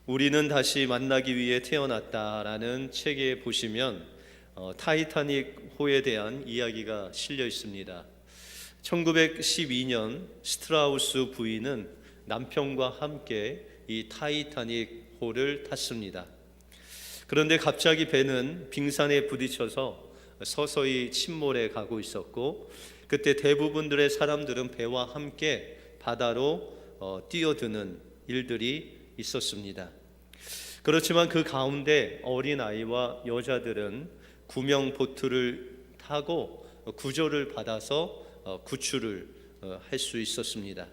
우리는 다시 만나기 위해 태어났다라는 책에 보시면 타이타닉 호에 대한 이야기가 실려 있습니다. 1912년 스트라우스 부인은 남편과 함께 이 타이타닉 호를 탔습니다. 그런데 갑자기 배는 빙산에 부딪혀서 서서히 침몰해 가고 있었고, 그때 대부분들의 사람들은 배와 함께 바다로 뛰어드는 일들이 있었습니다. 그렇지만 그 가운데 어린아이와 여자들은 구명 보트를 타고 구조를 받아서 구출을 할 수 있었습니다.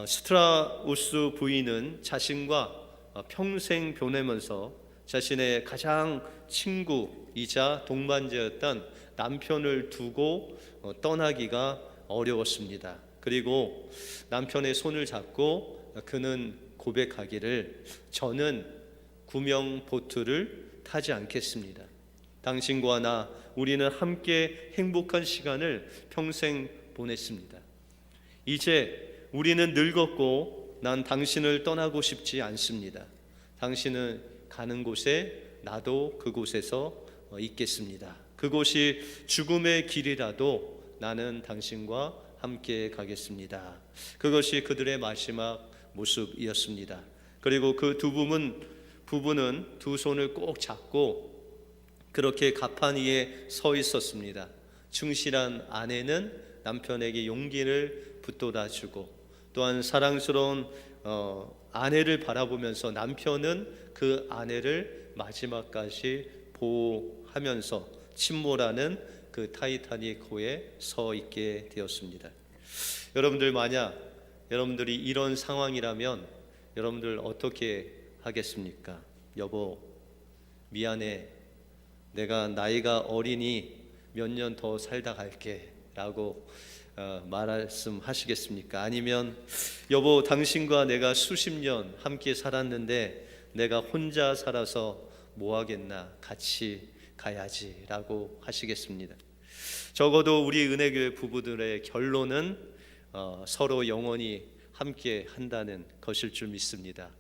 스트라우스 부인은 자신과 평생 보내면서 자신의 가장 친구이자 동반자였던 남편을 두고 떠나기가 어려웠습니다. 그리고 남편의 손을 잡고 그는 고백하기를, 저는 구명 보트를 타지 않겠습니다. 당신과 나, 우리는 함께 행복한 시간을 평생 보냈습니다. 이제 우리는 늙었고 난 당신을 떠나고 싶지 않습니다. 당신은 가는 곳에 나도 그곳에서 있겠습니다. 그곳이 죽음의 길이라도 나는 당신과 함께 가겠습니다. 그것이 그들의 마지막 모습이었습니다. 그리고 그 부부는 두 손을 꼭 잡고 그렇게 갑판 위에 서 있었습니다. 충실한 아내는 남편에게 용기를 북돋아주고, 또한 사랑스러운 아내를 바라보면서 남편은 그 아내를 마지막까지 보호하면서 침몰하는 그 타이타닉 호에 서 있게 되었습니다. 여러분들, 만약 여러분들이 이런 상황이라면 여러분들 어떻게 하겠습니까? 여보, 미안해, 내가 나이가 어리니 몇 년 더 살다 갈게 라고 말씀하시겠습니까? 아니면 여보, 당신과 내가 수십 년 함께 살았는데 내가 혼자 살아서 뭐 하겠나, 같이 가야지 라고 하시겠습니다. 적어도 우리 은혜교회 부부들의 결론은 서로 영원히 함께 한다는 것일 줄 믿습니다.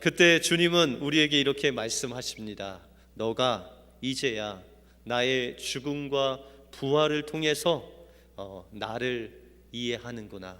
그때 주님은 우리에게 이렇게 말씀하십니다. 너가 이제야 나의 죽음과 부활을 통해서 나를 이해하는구나.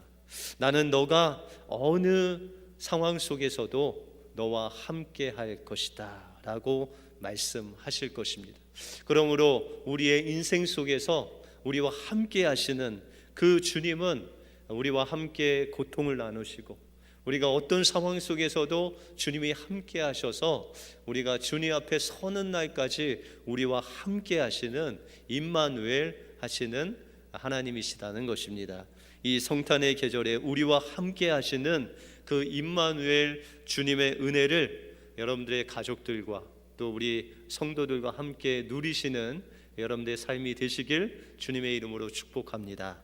나는 너가 어느 상황 속에서도 너와 함께 할 것이다 라고 말씀하실 것입니다. 그러므로 우리의 인생 속에서 우리와 함께 하시는 그 주님은 우리와 함께 고통을 나누시고, 우리가 어떤 상황 속에서도 주님이 함께 하셔서 우리가 주님 앞에 서는 날까지 우리와 함께 하시는 임마누엘 하시는 하나님이시다는 것입니다. 이 성탄의 계절에 우리와 함께 하시는 그 임마누엘 주님의 은혜를 여러분들의 가족들과 또 우리 성도들과 함께 누리시는 여러분들의 삶이 되시길 주님의 이름으로 축복합니다.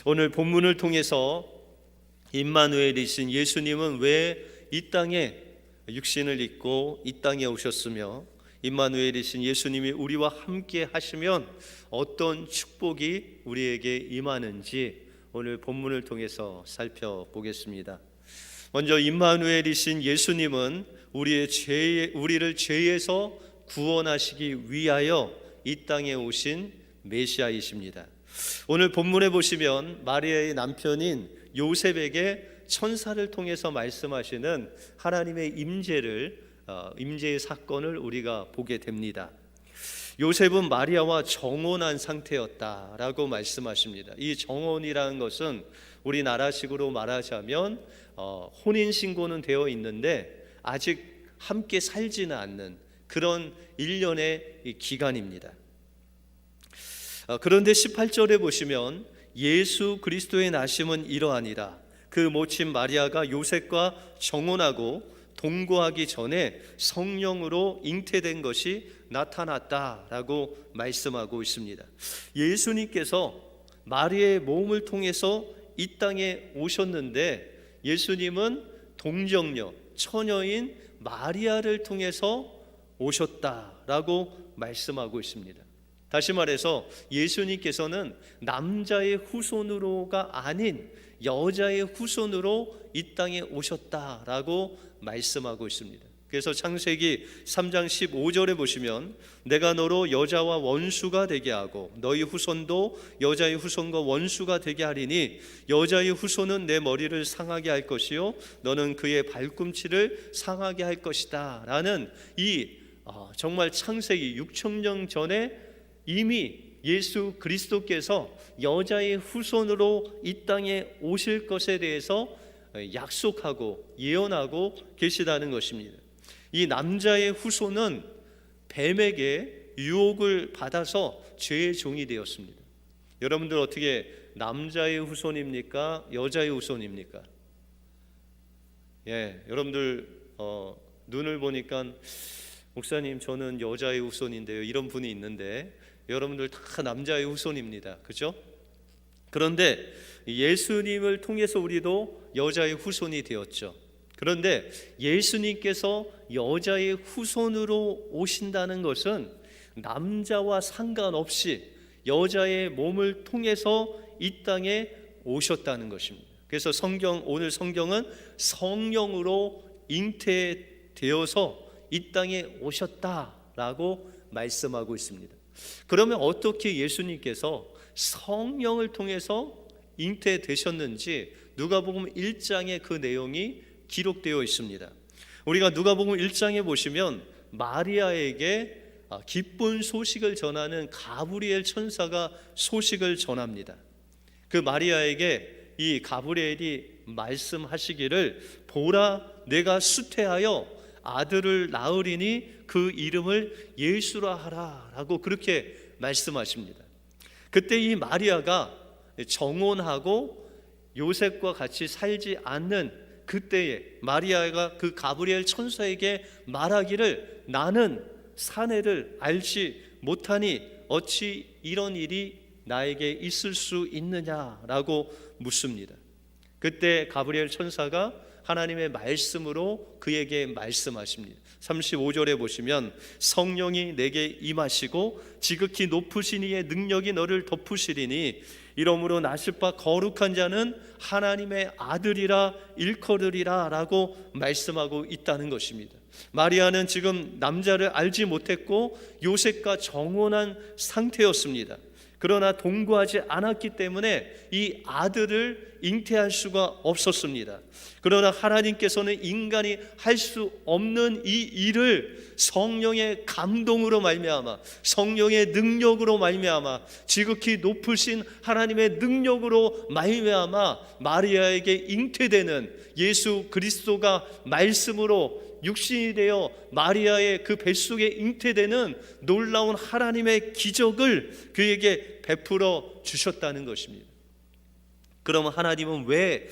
오늘 본문을 통해서 임마누엘이신 예수님은 왜 이 땅에 육신을 입고 이 땅에 오셨으며, 임마누엘이신 예수님이 우리와 함께 하시면 어떤 축복이 우리에게 임하는지 오늘 본문을 통해서 살펴보겠습니다. 먼저 임마누엘이신 예수님은 우리를 죄에서 구원하시기 위하여 이 땅에 오신 메시아이십니다. 오늘 본문에 보시면 마리아의 남편인 요셉에게 천사를 통해서 말씀하시는 하나님의 임재의 사건을 우리가 보게 됩니다. 요셉은 마리아와 정혼한 상태였다라고 말씀하십니다. 이 정혼이라는 것은 우리나라식으로 말하자면 혼인신고는 되어 있는데 아직 함께 살지는 않는 그런 일련의 기간입니다. 그런데 18절에 보시면 예수 그리스도의 나심은 이러하니라. 그 모친 마리아가 요셉과 정혼하고 동거하기 전에 성령으로 잉태된 것이 나타났다라고 말씀하고 있습니다. 예수님께서 마리아의 몸을 통해서 이 땅에 오셨는데 예수님은 동정녀, 처녀인 마리아를 통해서 오셨다라고 말씀하고 있습니다. 다시 말해서 예수님께서는 남자의 후손으로가 아닌 여자의 후손으로 이 땅에 오셨다라고 말씀하고 있습니다. 그래서 창세기 3장 15절에 보시면 내가 너로 여자와 원수가 되게 하고 너희 후손도 여자의 후손과 원수가 되게 하리니 여자의 후손은 내 머리를 상하게 할 것이요 너는 그의 발꿈치를 상하게 할 것이다 라는 이 정말 창세기 6,000년 전에 이미 예수 그리스도께서 여자의 후손으로 이 땅에 오실 것에 대해서 약속하고 예언하고 계시다는 것입니다. 이 남자의 후손은 뱀에게 유혹을 받아서 죄의 종이 되었습니다. 여러분들 어떻게 남자의 후손입니까? 여자의 후손입니까? 여러분들 눈을 보니까 목사님 저는 여자의 후손인데요 이런 분이 있는데 여러분들 다 남자의 후손입니다. 그죠? 그런데 예수님을 통해서 우리도 여자의 후손이 되었죠. 그런데 예수님께서 여자의 후손으로 오신다는 것은 남자와 상관없이 여자의 몸을 통해서 이 땅에 오셨다는 것입니다. 그래서 오늘 성경은 성령으로 잉태되어서 이 땅에 오셨다라고 말씀하고 있습니다. 그러면 어떻게 예수님께서 성령을 통해서 잉태되셨는지 누가복음 1장에 그 내용이 기록되어 있습니다. 우리가 누가복음 1장에 보시면 마리아에게 기쁜 소식을 전하는 가브리엘 천사가 소식을 전합니다. 그 마리아에게 이 가브리엘이 말씀하시기를 보라 내가 수태하여 아들을 낳으리니 그 이름을 예수라 하라 라고 그렇게 말씀하십니다. 그때 이 마리아가 정혼하고 요셉과 같이 살지 않는 그때에 마리아가 그 가브리엘 천사에게 말하기를 나는 사내를 알지 못하니 어찌 이런 일이 나에게 있을 수 있느냐라고 묻습니다. 그때 가브리엘 천사가 하나님의 말씀으로 그에게 말씀하십니다. 35절에 보시면 성령이 내게 임하시고 지극히 높으신 이의 능력이 너를 덮으시리니 이러므로 나실 바 거룩한 자는 하나님의 아들이라 일컬으리라 라고 말씀하고 있다는 것입니다. 마리아는 지금 남자를 알지 못했고 요셉과 정혼한 상태였습니다. 그러나 동거하지 않았기 때문에 이 아들을 잉태할 수가 없었습니다. 그러나 하나님께서는 인간이 할 수 없는 이 일을 성령의 감동으로 말미암아 성령의 능력으로 말미암아 지극히 높으신 하나님의 능력으로 말미암아 마리아에게 잉태되는 예수 그리스도가 말씀으로 육신이 되어 마리아의 그 뱃속에 잉태되는 놀라운 하나님의 기적을 그에게 베풀어 주셨다는 것입니다. 그러면 하나님은 왜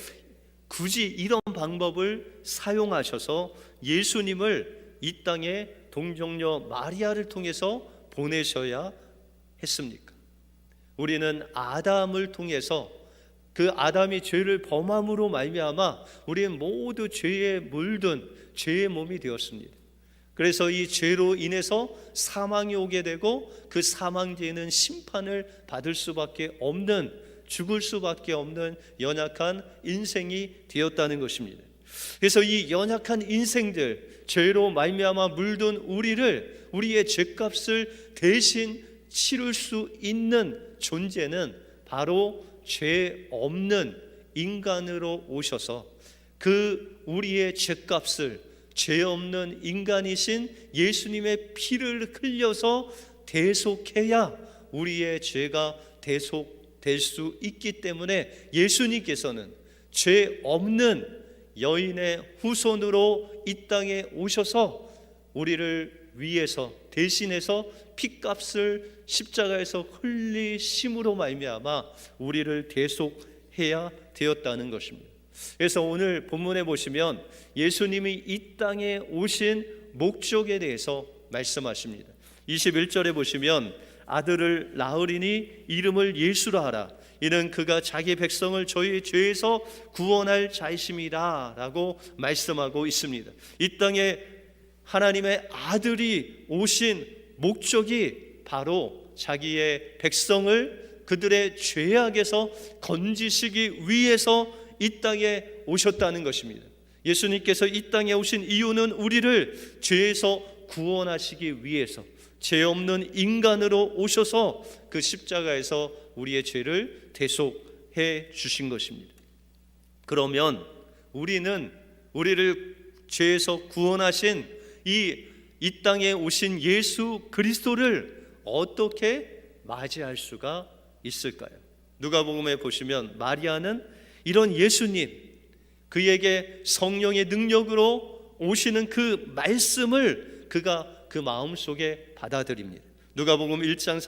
굳이 이런 방법을 사용하셔서 예수님을 이 땅에 동정녀 마리아를 통해서 보내셔야 했습니까? 우리는 아담을 통해서 그 아담이 죄를 범함으로 말미암아 우리는 모두 죄에 물든 죄의 몸이 되었습니다. 그래서 이 죄로 인해서 사망이 오게 되고 그 사망죄는 심판을 받을 수밖에 없는 죽을 수밖에 없는 연약한 인생이 되었다는 것입니다. 그래서 이 연약한 인생들 죄로 말미암아 물든 우리의 죄값을 대신 치를 수 있는 존재는 바로 죄 없는 인간으로 오셔서 그 우리의 죄값을 죄 없는 인간이신 예수님의 피를 흘려서 대속해야 우리의 죄가 대속될 수 있기 때문에 예수님께서는 죄 없는 여인의 후손으로 이 땅에 오셔서 우리를 위해서 대신해서 피값을 십자가에서 흘리심으로 말미암아 우리를 대속해야 되었다는 것입니다. 그래서 오늘 본문에 보시면 예수님이 이 땅에 오신 목적에 대해서 말씀하십니다. 21절에 보시면 아들을 낳으리니 이름을 예수라 하라. 이는 그가 자기 백성을 저희 죄에서 구원할 자이심이라 라고 말씀하고 있습니다. 이 땅에 하나님의 아들이 오신 목적이 바로 자기의 백성을 그들의 죄악에서 건지시기 위해서 이 땅에 오셨다는 것입니다. 예수님께서 이 땅에 오신 이유는 우리를 죄에서 구원하시기 위해서, 죄 없는 인간으로 오셔서 그 십자가에서 우리의 죄를 대속해 주신 것입니다. 그러면 우리를 죄에서 구원하신 이 땅에 오신 예수 그리스도를 어떻게 맞이할 수가 있을까요? 누가복음에 보시면 마리아는 이런 예수님, 그에게 성령의 능력으로 오시는 그 말씀을 그가 그 마음속에 받아들입니다. 누가복음 1장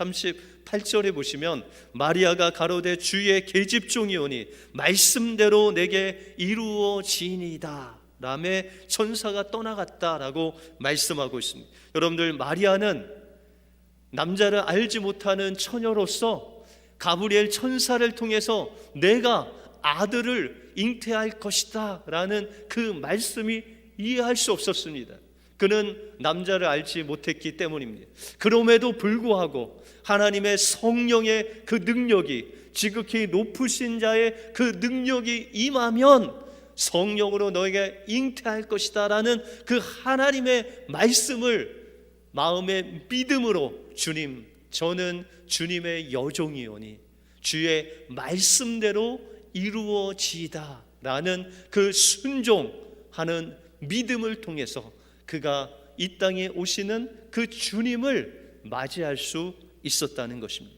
38절에 보시면 마리아가 가로되 주의 계집종이오니 말씀대로 내게 이루어지니이다 라며 천사가 떠나갔다라고 말씀하고 있습니다. 여러분들, 마리아는 남자를 알지 못하는 처녀로서 가브리엘 천사를 통해서 내가 아들을 잉태할 것이다 라는 그 말씀이 이해할 수 없었습니다. 그는 남자를 알지 못했기 때문입니다. 그럼에도 불구하고 하나님의 성령의 그 능력이, 지극히 높으신 자의 그 능력이 임하면 성령으로 너에게 잉태할 것이다 라는 그 하나님의 말씀을 마음의 믿음으로, 주님, 저는 주님의 여종이오니 주의 말씀대로 이루어지이다 라는 그 순종하는 믿음을 통해서 그가 이 땅에 오시는 그 주님을 맞이할 수 있었다는 것입니다.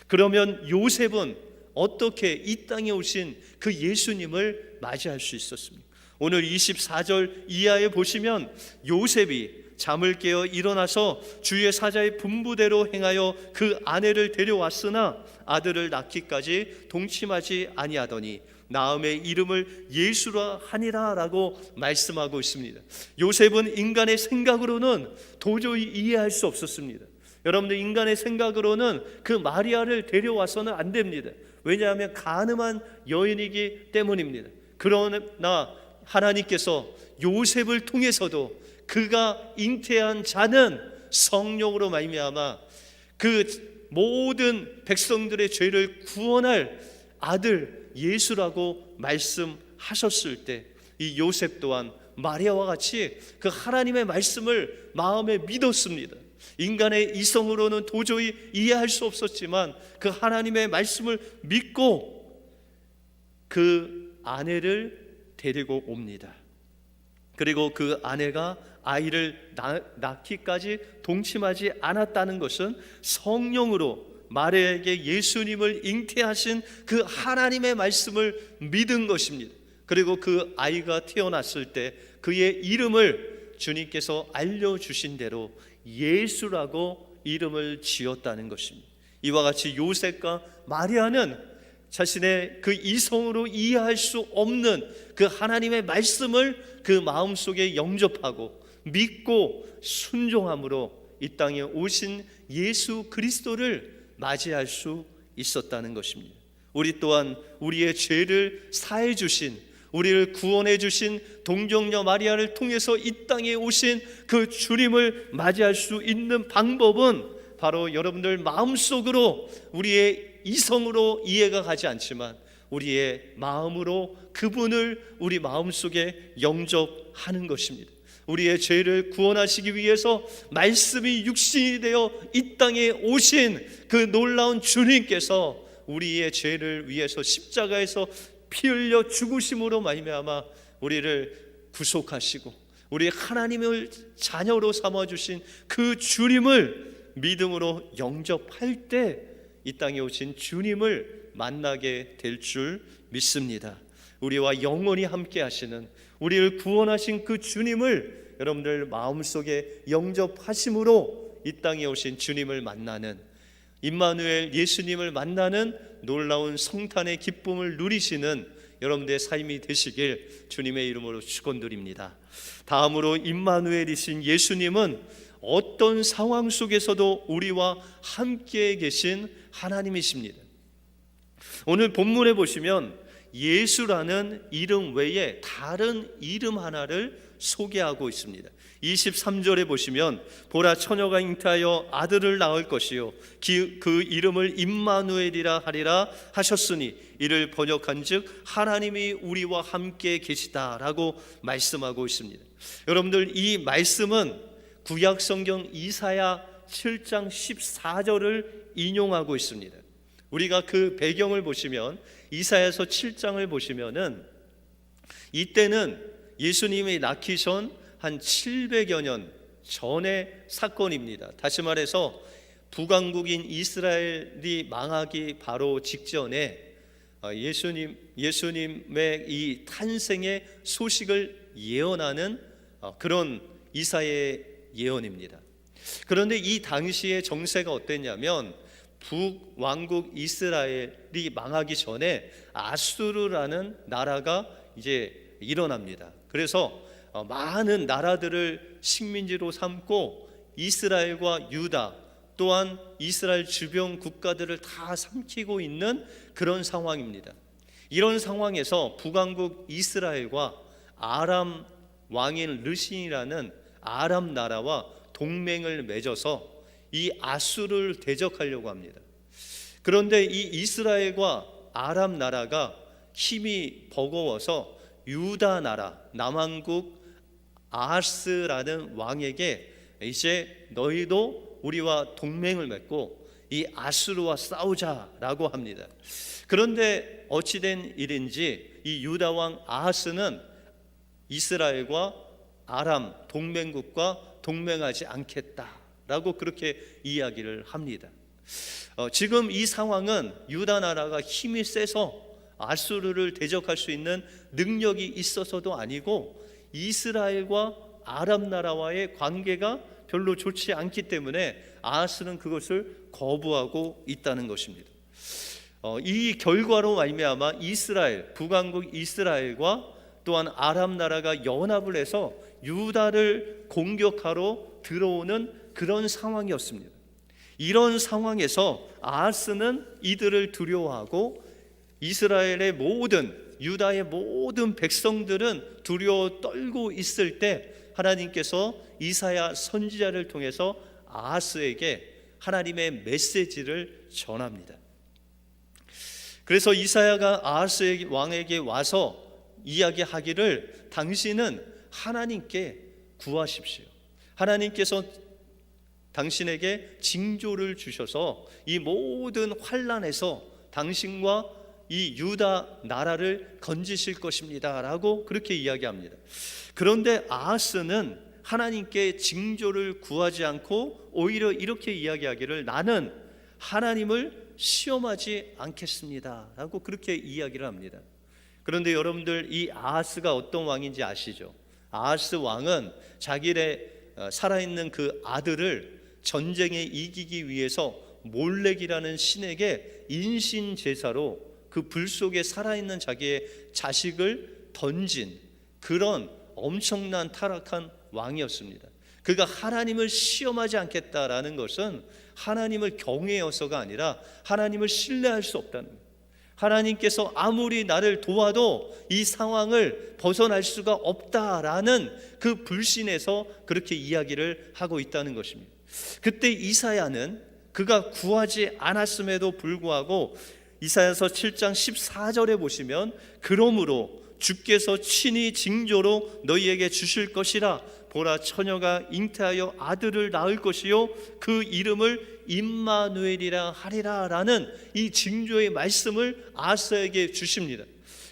그러면 요셉은 어떻게 이 땅에 오신 그 예수님을 맞이할 수 있었습니까? 오늘 24절 이하에 보시면 요셉이 잠을 깨어 일어나서 주의 사자의 분부대로 행하여 그 아내를 데려왔으나 아들을 낳기까지 동침하지 아니하더니 나음의 이름을 예수라 하니라 라고 말씀하고 있습니다. 요셉은 인간의 생각으로는 도저히 이해할 수 없었습니다. 여러분들, 인간의 생각으로는 그 마리아를 데려와서는 안 됩니다. 왜냐하면 간음한 여인이기 때문입니다. 그러나 하나님께서 요셉을 통해서도 그가 잉태한 자는 성령으로 말미암아 그 모든 백성들의 죄를 구원할 아들 예수라고 말씀하셨을 때 이 요셉 또한 마리아와 같이 그 하나님의 말씀을 마음에 믿었습니다. 인간의 이성으로는 도저히 이해할 수 없었지만 그 하나님의 말씀을 믿고 그 아내를 데리고 옵니다. 그리고 그 아내가 아이를 낳기까지 동침하지 않았다는 것은 성령으로 마리아에게 예수님을 잉태하신 그 하나님의 말씀을 믿은 것입니다. 그리고 그 아이가 태어났을 때 그의 이름을 주님께서 알려주신 대로 예수라고 이름을 지었다는 것입니다. 이와 같이 요셉과 마리아는 자신의 그 이성으로 이해할 수 없는 그 하나님의 말씀을 그 마음속에 영접하고 믿고 순종함으로 이 땅에 오신 예수 그리스도를 맞이할 수 있었다는 것입니다. 우리 또한 우리의 죄를 사해 주신, 우리를 구원해 주신 동정녀 마리아를 통해서 이 땅에 오신 그 주님을 맞이할 수 있는 방법은 바로 여러분들 마음속으로, 우리의 이성으로 이해가 가지 않지만 우리의 마음으로 그분을 우리 마음속에 영접하는 것입니다. 우리의 죄를 구원하시기 위해서 말씀이 육신이 되어 이 땅에 오신 그 놀라운 주님께서 우리의 죄를 위해서 십자가에서 피 흘려 죽으심으로 말미암아 우리를 구속하시고 우리 하나님을 자녀로 삼아주신 그 주님을 믿음으로 영접할 때 이 땅에 오신 주님을 만나게 될 줄 믿습니다. 우리와 영원히 함께 하시는, 우리를 구원하신 그 주님을 여러분들 마음속에 영접하심으로 이 땅에 오신 주님을 만나는, 임마누엘 예수님을 만나는 놀라운 성탄의 기쁨을 누리시는 여러분들의 삶이 되시길 주님의 이름으로 축원드립니다. 다음으로 임마누엘이신 예수님은 어떤 상황 속에서도 우리와 함께 계신 하나님이십니다. 오늘 본문에 보시면 예수라는 이름 외에 다른 이름 하나를 소개하고 있습니다. 23절에 보시면 보라 처녀가 잉태하여 아들을 낳을 것이요 그 이름을 임마누엘이라 하리라 하셨으니 이를 번역한즉 하나님이 우리와 함께 계시다라고 말씀하고 있습니다. 여러분들, 이 말씀은 구약 성경 이사야 7장 14절을 인용하고 있습니다. 우리가 그 배경을 보시면 이사야서 7장을 보시면은 이때는 예수님이 낳기 전 한 700여 년 전의 사건입니다. 다시 말해서 북왕국인 이스라엘이 망하기 바로 직전에 예수님의 이 탄생의 소식을 예언하는 그런 이사야의 예언입니다. 그런데 이 당시의 정세가 어땠냐면 북왕국 이스라엘이 망하기 전에 아수르라는 나라가 이제 일어납니다. 그래서 많은 나라들을 식민지로 삼고 이스라엘과 유다 또한 이스라엘 주변 국가들을 다 삼키고 있는 그런 상황입니다. 이런 상황에서 북왕국 이스라엘과 아람 왕인 르신이라는 아람 나라와 동맹을 맺어서 이 아수르를 대적하려고 합니다. 그런데 이 이스라엘과 아람 나라가 힘이 버거워서 유다 나라 남왕국 아하스라는 왕에게 이제 너희도 우리와 동맹을 맺고 이 아수르와 싸우자라고 합니다. 그런데 어찌된 일인지 이 유다 왕 아하스는 이스라엘과 아람 동맹국과 동맹하지 않겠다라고 그렇게 이야기를 합니다. 지금 이 상황은 유다 나라가 힘이 세서 아수르를 대적할 수 있는 능력이 있어서도 아니고 이스라엘과 아람 나라와의 관계가 별로 좋지 않기 때문에 아하스는 그것을 거부하고 있다는 것입니다. 이 결과로 말미암아 이스라엘, 북왕국 이스라엘과 또한 아람 나라가 연합을 해서 유다를 공격하러 들어오는 그런 상황이었습니다. 이런 상황에서 아하스는 이들을 두려워하고 이스라엘의 모든 유다의 모든 백성들은 두려워 떨고 있을 때 하나님께서 이사야 선지자를 통해서 아하스에게 하나님의 메시지를 전합니다. 그래서 이사야가 아하스 왕에게 와서 이야기하기를 당신은 하나님께 구하십시오. 하나님께서 당신에게 징조를 주셔서 이 모든 환난에서 당신과 이 유다 나라를 건지실 것입니다 라고 그렇게 이야기합니다. 그런데 아하스는 하나님께 징조를 구하지 않고 오히려 이렇게 이야기하기를 나는 하나님을 시험하지 않겠습니다 라고 그렇게 이야기를 합니다. 그런데 여러분들, 이 아하스가 어떤 왕인지 아시죠? 아하스 왕은 자기의 살아있는 그 아들을 전쟁에 이기기 위해서 몰렉이라는 신에게 인신 제사로 그 불 속에 살아있는 자기의 자식을 던진 그런 엄청난 타락한 왕이었습니다. 그가 하나님을 시험하지 않겠다라는 것은 하나님을 경외해서가 아니라 하나님을 신뢰할 수 없다는 거예요. 하나님께서 아무리 나를 도와도 이 상황을 벗어날 수가 없다라는 그 불신에서 그렇게 이야기를 하고 있다는 것입니다. 그때 이사야는 그가 구하지 않았음에도 불구하고 이사야서 7장 14절에 보시면 그러므로 주께서 친히 징조로 너희에게 주실 것이라 보라 처녀가 잉태하여 아들을 낳을 것이요 그 이름을 임마누엘이라 하리라 라는 이 징조의 말씀을 아하스에게 주십니다.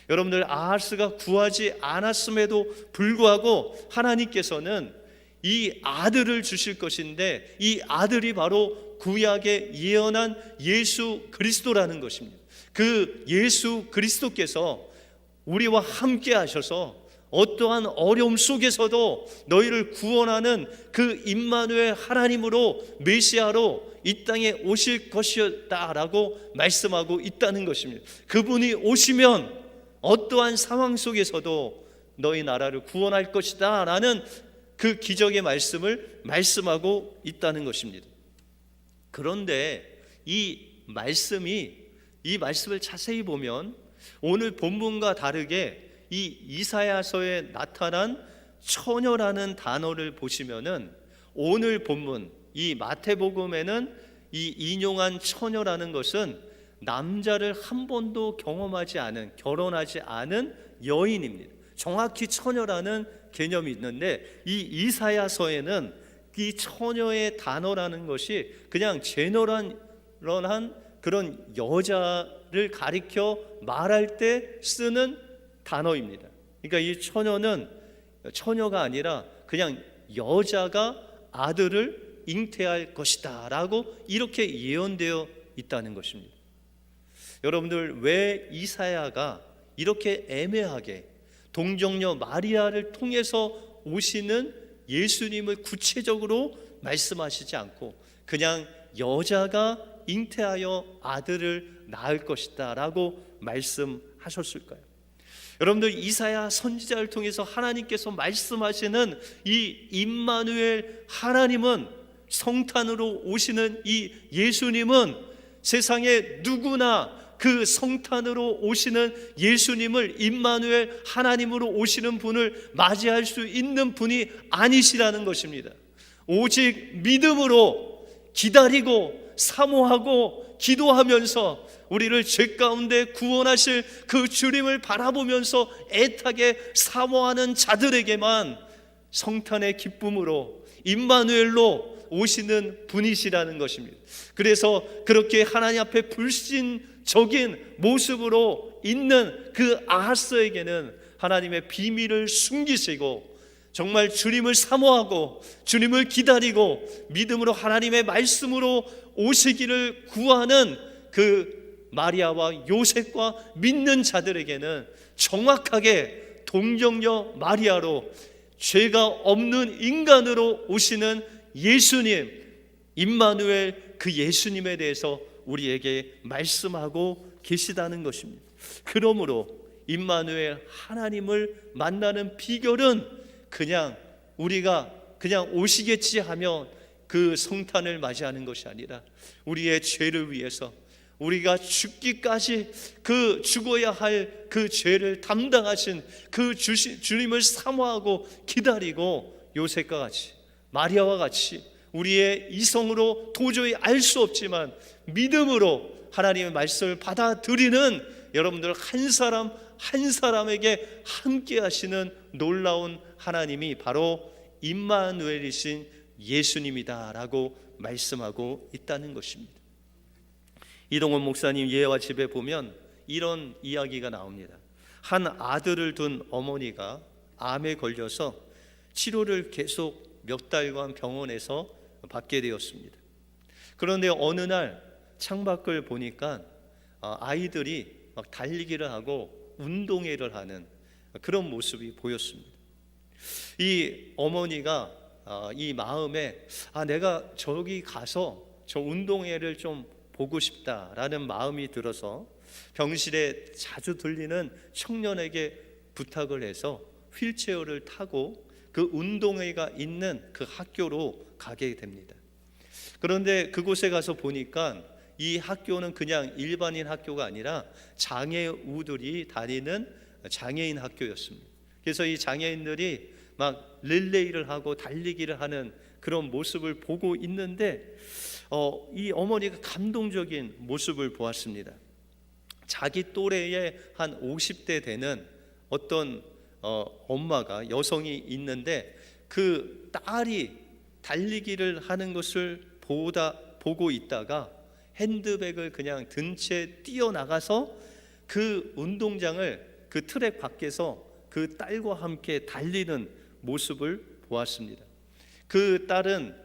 여러분들, 아하스가 구하지 않았음에도 불구하고 하나님께서는 이 아들을 주실 것인데 이 아들이 바로 구약에 예언한 예수 그리스도라는 것입니다. 그 예수 그리스도께서 우리와 함께 하셔서 어떠한 어려움 속에서도 너희를 구원하는 그 임마누엘 하나님으로 메시아로 이 땅에 오실 것이었다라고 말씀하고 있다는 것입니다. 그분이 오시면 어떠한 상황 속에서도 너희 나라를 구원할 것이다 라는 그 기적의 말씀을 말씀하고 있다는 것입니다. 그런데 이 말씀을 자세히 보면 오늘 본문과 다르게 이 이사야서에 나타난 처녀라는 단어를 보시면은 오늘 본문 이 마태복음에는 이 인용한 처녀라는 것은 남자를 한 번도 경험하지 않은, 결혼하지 않은 여인입니다. 정확히 처녀라는 개념이 있는데 이 이사야서에는 이 처녀의 단어라는 것이 그냥 제너럴한 그런 여자를 가리켜 말할 때 쓰는 단어입니다. 그러니까 이 처녀는 처녀가 아니라 그냥 여자가 아들을 잉태할 것이다 라고 이렇게 예언되어 있다는 것입니다. 여러분들, 왜 이사야가 이렇게 애매하게 동정녀 마리아를 통해서 오시는 예수님을 구체적으로 말씀하시지 않고 그냥 여자가 잉태하여 아들을 낳을 것이다 라고 말씀하셨을까요? 여러분들, 이사야 선지자를 통해서 하나님께서 말씀하시는 이 임마누엘 하나님은, 성탄으로 오시는 이 예수님은 세상에 누구나 그 성탄으로 오시는 예수님을, 임마누엘 하나님으로 오시는 분을 맞이할 수 있는 분이 아니시라는 것입니다. 오직 믿음으로 기다리고 사모하고 기도하면서 우리를 죄 가운데 구원하실 그 주님을 바라보면서 애타게 사모하는 자들에게만 성탄의 기쁨으로 임마누엘로 오시는 분이시라는 것입니다. 그래서 그렇게 하나님 앞에 불신적인 모습으로 있는 그 아하스에게는 하나님의 비밀을 숨기시고 정말 주님을 사모하고 주님을 기다리고 믿음으로 하나님의 말씀으로 오시기를 구하는 그 마리아와 요셉과 믿는 자들에게는 정확하게 동정녀 마리아로 죄가 없는 인간으로 오시는 예수님, 임마누엘, 그 예수님에 대해서 우리에게 말씀하고 계시다는 것입니다. 그러므로 임마누엘 하나님을 만나는 비결은 그냥 우리가 그냥 오시겠지 하며 그 성탄을 맞이하는 것이 아니라 우리의 죄를 위해서 우리가 죽기까지 그 죽어야 할 그 죄를 담당하신 그 주님을 사모하고 기다리고 사모하고 같이 마리아와 같이 우리의 이성으로 도저히 알 수 없지만 믿음으로 하나님의 말씀을 받아들이는 여러분들 한 사람 한 사람에게 함께 하시는 놀라운 하나님이 바로 임마누엘이신 예수님이다라고 말씀하고 있다는 것입니다. 이동원 목사님 예와 집에 보면 이런 이야기가 나옵니다. 한 아들을 둔 어머니가 암에 걸려서 치료를 계속 몇 달간 병원에서 받게 되었습니다. 그런데 어느 날 창밖을 보니까 아이들이 막 달리기를 하고 운동회를 하는 그런 모습이 보였습니다. 이 어머니가 이 마음에 내가 저기 가서 저 운동회를 좀 보고 싶다라는 마음이 들어서 병실에 자주 들리는 청년에게 부탁을 해서 휠체어를 타고 그 운동회가 있는 그 학교로 가게 됩니다. 그런데 그곳에 가서 보니까 이 학교는 그냥 일반인 학교가 아니라 장애우들이 다니는 장애인 학교였습니다. 그래서 이 장애인들이 막 릴레이를 하고 달리기를 하는 그런 모습을 보고 있는데 이 어머니가 감동적인 모습을 보았습니다. 자기 또래의 한 50대 되는 어떤 엄마가, 여성이 있는데 그 딸이 달리기를 하는 것을 보고 있다가 핸드백을 그냥 든 채 뛰어나가서 그 운동장을 그 트랙 밖에서 그 딸과 함께 달리는 모습을 보았습니다. 그 딸은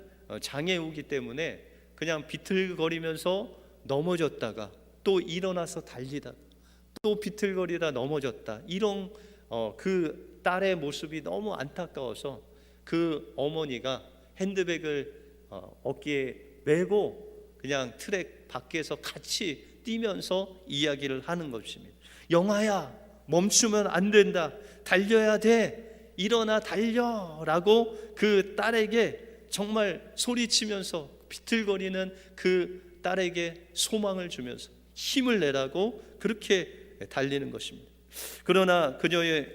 장애우기 때문에 그냥 비틀거리면서 넘어졌다가 또 일어나서 달리다가 또 비틀거리다 넘어졌다, 이런 그 딸의 모습이 너무 안타까워서 그 어머니가 핸드백을 어깨에 메고 그냥 트랙 밖에서 같이 뛰면서 이야기를 하는 것입니다. 영아야, 멈추면 안 된다, 달려야 돼, 일어나 달려라고 그 딸에게 정말 소리치면서 비틀거리는 그 딸에게 소망을 주면서 힘을 내라고 그렇게 달리는 것입니다. 그러나 그녀의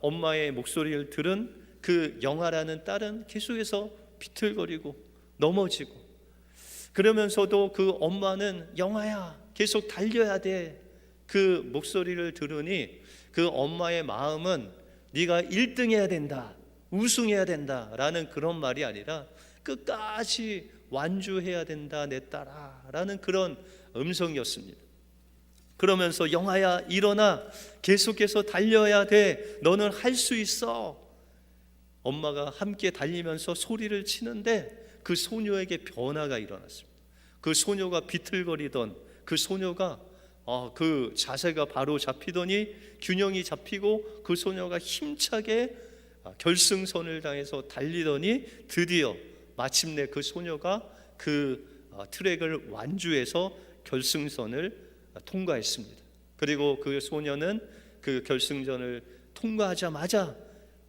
엄마의 목소리를 들은 그 영아라는 딸은 계속해서 비틀거리고 넘어지고, 그러면서도 그 엄마는 영아야 계속 달려야 돼, 그 목소리를 들으니 그 엄마의 마음은 네가 1등 해야 된다, 우승해야 된다 라는 그런 말이 아니라 끝까지 완주해야 된다 내 딸아 라는 그런 음성이었습니다. 그러면서 영아야 일어나, 계속해서 달려야 돼, 너는 할 수 있어. 엄마가 함께 달리면서 소리를 치는데 그 소녀에게 변화가 일어났습니다. 그 소녀가 비틀거리던 그 소녀가 그 자세가 바로 잡히더니 균형이 잡히고 그 소녀가 힘차게 결승선을 향해서 달리더니 드디어 마침내 그 소녀가 그 트랙을 완주해서 결승선을 통과했습니다. 그리고 그 소녀는 그 결승전을 통과하자마자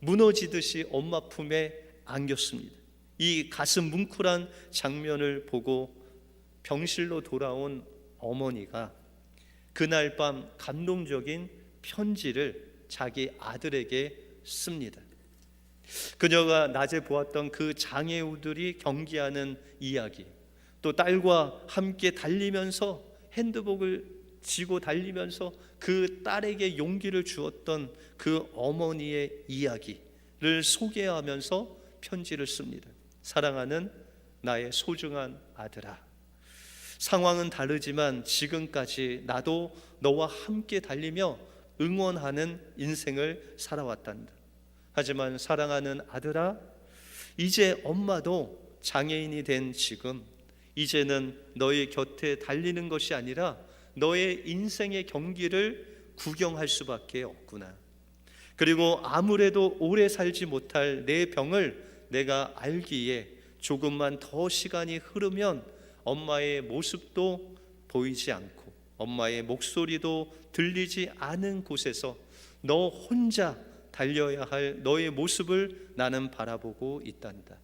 무너지듯이 엄마 품에 안겼습니다. 이 가슴 뭉클한 장면을 보고 병실로 돌아온 어머니가 그날 밤 감동적인 편지를 자기 아들에게 씁니다. 그녀가 낮에 보았던 그 장애우들이 경기하는 이야기, 또 딸과 함께 달리면서 핸드복을 지고 달리면서 그 딸에게 용기를 주었던 그 어머니의 이야기를 소개하면서 편지를 씁니다. 사랑하는 나의 소중한 아들아, 상황은 다르지만 지금까지 나도 너와 함께 달리며 응원하는 인생을 살아왔단다. 하지만 사랑하는 아들아, 이제 엄마도 장애인이 된 지금 이제는 너의 곁에 달리는 것이 아니라 너의 인생의 경기를 구경할 수밖에 없구나. 그리고 아무래도 오래 살지 못할 내 병을 내가 알기에 조금만 더 시간이 흐르면 엄마의 모습도 보이지 않고 엄마의 목소리도 들리지 않은 곳에서 너 혼자 달려야 할 너의 모습을 나는 바라보고 있단다.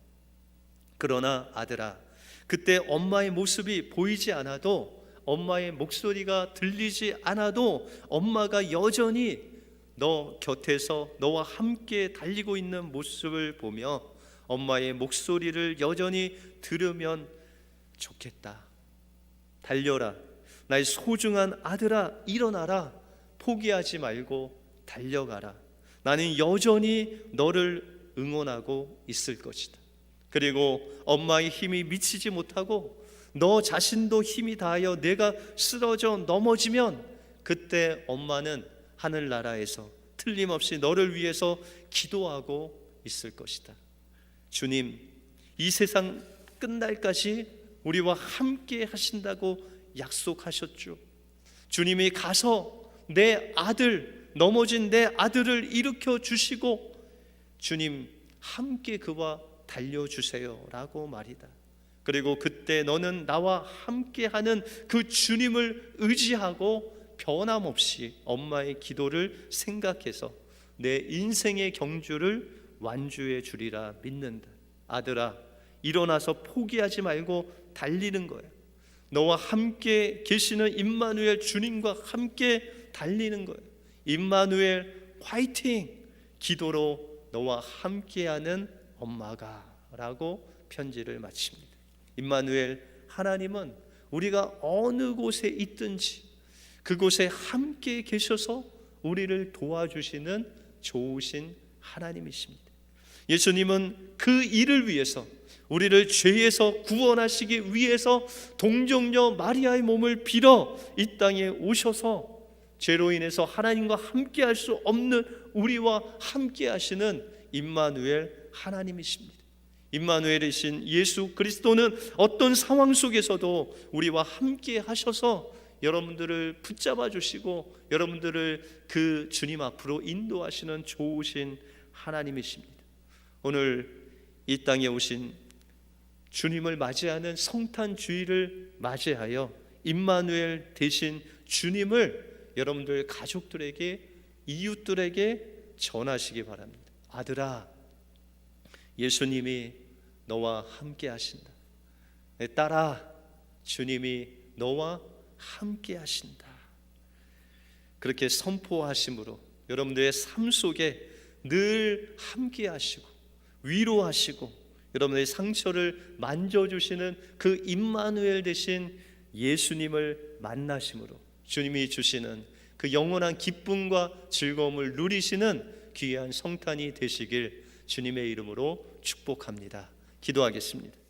그러나 아들아, 그때 엄마의 모습이 보이지 않아도, 엄마의 목소리가 들리지 않아도 엄마가 여전히 너 곁에서 너와 함께 달리고 있는 모습을 보며 엄마의 목소리를 여전히 들으면 좋겠다. 달려라, 나의 소중한 아들아, 일어나라. 포기하지 말고 달려가라. 나는 여전히 너를 응원하고 있을 것이다. 그리고 엄마의 힘이 미치지 못하고 너 자신도 힘이 다하여 내가 쓰러져 넘어지면 그때 엄마는 하늘나라에서 틀림없이 너를 위해서 기도하고 있을 것이다. 주님, 이 세상 끝날까지 우리와 함께 하신다고 약속하셨죠. 주님이 가서 내 아들, 넘어진 내 아들을 일으켜 주시고 주님 함께 그와 달려주세요 라고 말이다. 그리고 그때 너는 나와 함께하는 그 주님을 의지하고 변함없이 엄마의 기도를 생각해서 내 인생의 경주를 완주해 주리라 믿는다. 아들아, 일어나서 포기하지 말고 달리는 거야. 너와 함께 계시는 임마누엘 주님과 함께 달리는 거야. 임마누엘 화이팅! 기도로 너와 함께하는 엄마가 라고 편지를 마칩니다. 임마누엘 하나님은 우리가 어느 곳에 있든지 그곳에 함께 계셔서 우리를 도와주시는 좋으신 하나님이십니다. 예수님은 그 일을 위해서, 우리를 죄에서 구원하시기 위해서 동정녀 마리아의 몸을 빌어 이 땅에 오셔서 죄로 인해서 하나님과 함께 할 수 없는 우리와 함께 하시는 임마누엘 하나님이십니다. 임마누엘이신 예수 그리스도는 어떤 상황 속에서도 우리와 함께 하셔서 여러분들을 붙잡아 주시고 여러분들을 그 주님 앞으로 인도하시는 좋으신 하나님이십니다. 오늘 이 땅에 오신 주님을 맞이하는 성탄 주일을 맞이하여 임마누엘 되신 주님을 여러분들 가족들에게, 이웃들에게 전하시기 바랍니다. 아들아, 예수님이 너와 함께 하신다. 내 딸아, 주님이 너와 함께 하신다. 그렇게 선포하심으로 여러분들의 삶 속에 늘 함께 하시고 위로하시고 여러분의 상처를 만져주시는 그 임마누엘 되신 예수님을 만나심으로 주님이 주시는 그 영원한 기쁨과 즐거움을 누리시는 귀한 성탄이 되시길 주님의 이름으로 축복합니다. 기도하겠습니다.